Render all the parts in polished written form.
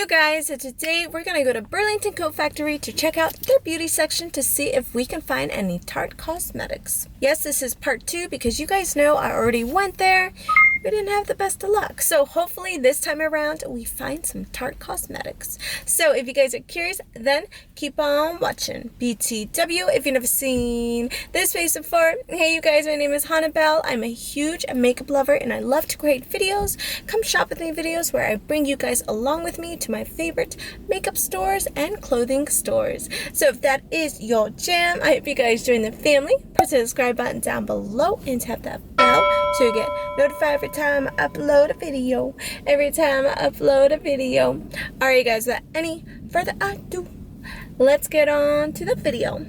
guys, so today we're gonna go to Burlington Coat Factory to check out their beauty section to see if we can find any Tarte cosmetics. Yes, this is part 2 because you guys know I already went there. We didn't have the best of luck. So hopefully this time around we find some Tarte cosmetics. So if you guys are curious, then keep on watching. BTW, if you've never seen this face before. Hey you guys, my name is Hana Belle. I'm a huge makeup lover and I love to create videos. Come shop with me videos where I bring you guys along with me to my favorite makeup stores and clothing stores. So if that is your jam, I hope you guys join the family. Press the subscribe button down below and tap that bell to get notified every time I upload a video. Alright guys, without any further ado, let's get on to the video.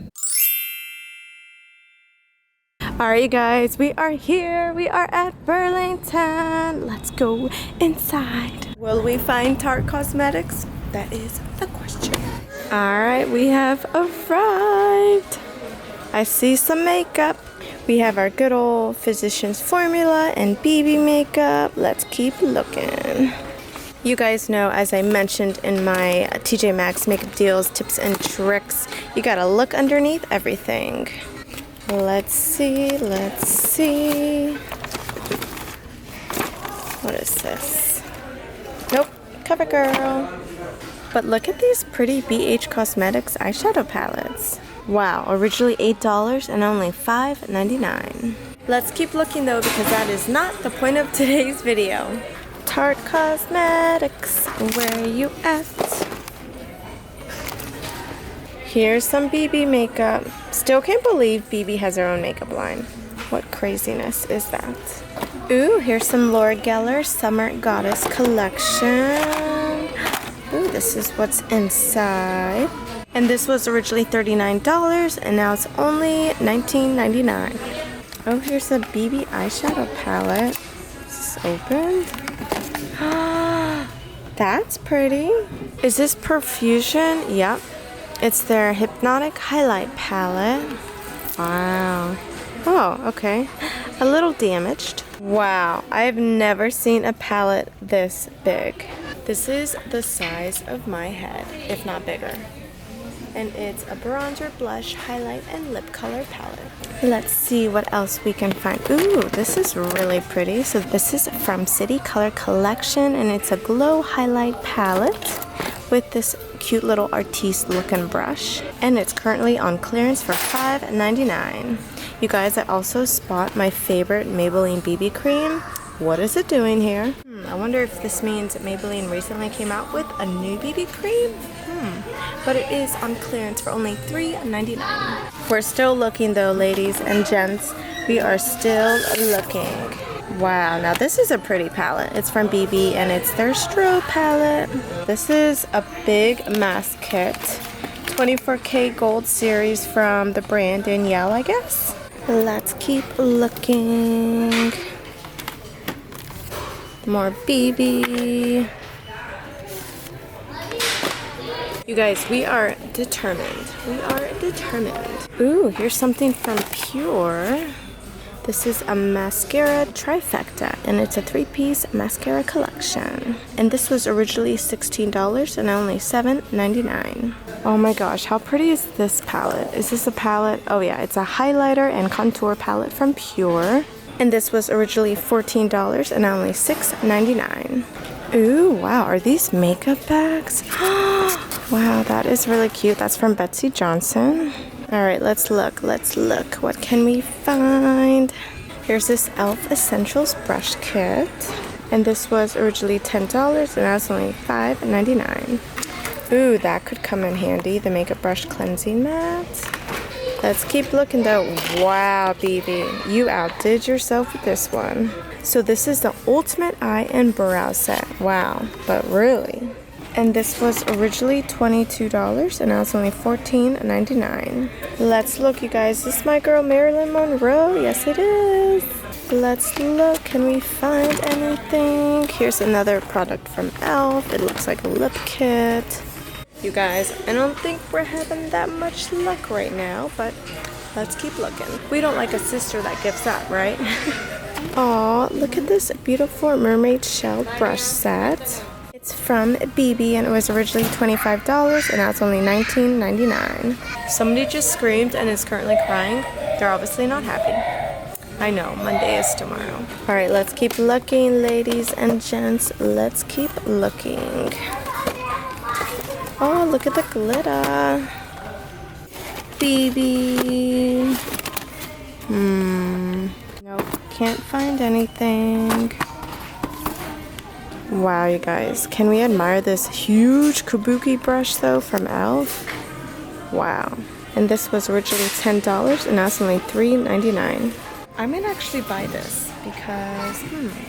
Alright you guys, we are here. We are at Burlington. Let's go inside. Will we find Tarte cosmetics? That is the question. Alright, we have arrived. I see some makeup. We have our good old Physicians Formula and BB makeup. Let's keep looking. You guys know, as I mentioned in my TJMAXX makeup deals, tips and tricks, you gotta look underneath everything. Let's see. What is this? Nope, CoverGirl. But look at these pretty BH Cosmetics eyeshadow palettes. Wow, originally $8 and only $5.99. Let's keep looking though, because that is not the point of today's video. Tarte Cosmetics, where you at? Here's some BB makeup. Still can't believe BB has their own makeup line. What craziness is that? Ooh, here's some Laura Geller Summer Goddess collection. Ooh, this is what's inside. And this was originally $39 and now it's only $19.99. Oh, here's a BB eyeshadow palette. Is this open? That's pretty. Is this Perfusion? Yep. It's their Hypnotic Highlight Palette. Wow. Oh, okay. A little damaged. Wow, I've never seen a palette this big. This is the size of my head, if not bigger. And it's a bronzer, blush, highlight, and lip color palette. Let's see what else we can find. Ooh, this is really pretty. So this is from City Color Collection, and it's a glow highlight palette with this cute little artiste looking brush. And it's currently on clearance for $5.99. You guys, I also spot my favorite Maybelline BB cream. What is it doing here? I wonder if this means Maybelline recently came out with a new BB cream? But it is on clearance for only $3.99. We're still looking though, ladies and gents. We are still looking. Wow, now this is a pretty palette. It's from BB and it's their Strobe palette. This is a big mask kit. 24K Gold series from the brand Danielle, I guess. Let's keep looking. More BB. You guys, we are determined. Ooh, here's something from Pure. This is a mascara trifecta, and it's a 3-piece mascara collection. And this was originally $16 and only $7.99. Oh my gosh, how pretty is this palette? Is this a palette? Oh yeah, it's a highlighter and contour palette from Pure. And this was originally $14 and only $6.99. Ooh, wow, are these makeup bags? Wow, that is really cute. That's from Betsy Johnson. All right, let's look. What can we find? Here's this e.l.f. Essentials brush kit. And this was originally $10 and now it's only $5.99. Ooh, that could come in handy. The Makeup Brush Cleansing Mat. Let's keep looking though. Wow, BB, you outdid yourself with this one. So this is the Ultimate Eye and Brow Set. Wow, but really. And this was originally $22 and now it's only $14.99. Let's look, you guys. This is my girl Marilyn Monroe. Yes, it is. Let's look. Can we find anything? Here's another product from e.l.f. It looks like a lip kit. You guys, I don't think we're having that much luck right now, but let's keep looking. We don't like a sister that gives up, right? Aw, look at this beautiful mermaid shell brush set. It's It's from BB and it was originally $25 and now it's only $19.99. Somebody just screamed and is currently crying. They're obviously not happy. I know, Monday is tomorrow. Alright, let's keep looking, ladies and gents. Let's keep looking. Oh, look at the glitter. BB. Nope, can't find anything. Wow, you guys. Can we admire this huge kabuki brush though from e.l.f.? Wow. And this was originally $10 and now it's only $3.99. I might actually buy this because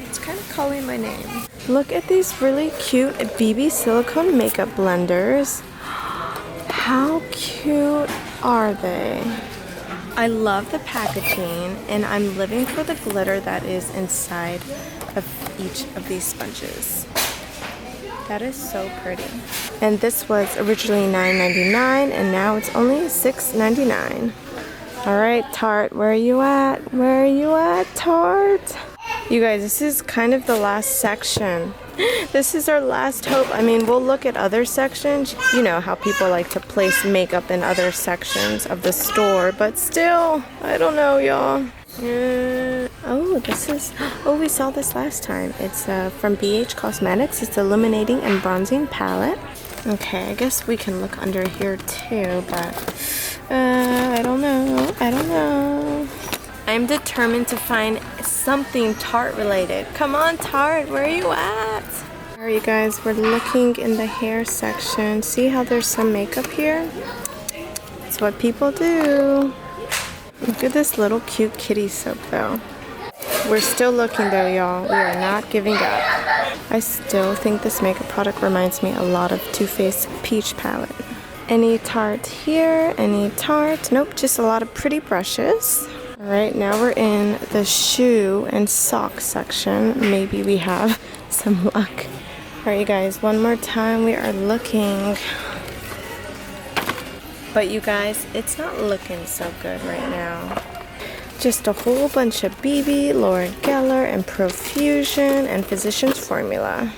it's kind of calling my name. Look at these really cute BB silicone makeup blenders. How cute are they? I love the packaging and I'm living for the glitter that is inside of each of these sponges. That is so pretty. And this was originally $9.99 and now it's only $6.99. Alright, Tarte, where are you at? Where are you at, Tarte? You guys, this is kind of the last section. This is our last hope. I mean, we'll look at other sections. You know how people like to place makeup in other sections of the store, but still, I don't know, y'all. Oh, we saw this last time. It's from BH Cosmetics. It's Illuminating and Bronzing Palette. Okay, I guess we can look under here too, but I don't know. I'm determined to find something Tarte related. Come on, Tarte, where are you at? Alright, you guys, we're looking in the hair section. See how there's some makeup here? It's what people do. Look at this little cute kitty soap though. We're still looking though, y'all. We are not giving up. I still think this makeup product reminds me a lot of Too Faced Peach Palette. Any Tarte here? Any Tarte? Nope, just a lot of pretty brushes. Alright, now we're in the shoe and sock section. Maybe we have some luck. Alright, you guys, one more time we are looking. But you guys, it's not looking so good right now. Just a whole bunch of BB, Lauren Geller, and Profusion, and Physicians Formula.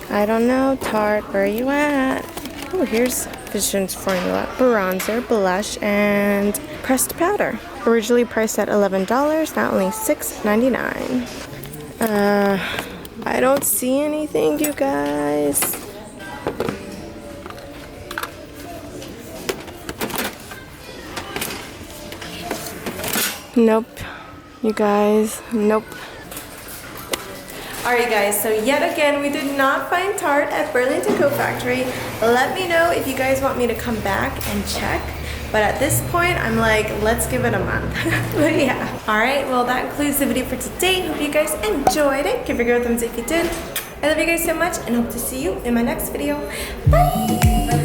I don't know, Tarte, where are you at? Oh, here's Physicians Formula, bronzer, blush, and pressed powder. Originally priced at $11, now only $6.99. I don't see anything, you guys. Nope, you guys, nope. Alright guys, so yet again we did not find Tarte at Burlington Coat Factory. Let me know if you guys want me to come back and check. But at this point, I'm like, let's give it a month. But yeah. Alright, well that concludes the video for today. Hope you guys enjoyed it. Give a girl a thumbs up if you did. I love you guys so much and hope to see you in my next video. Bye!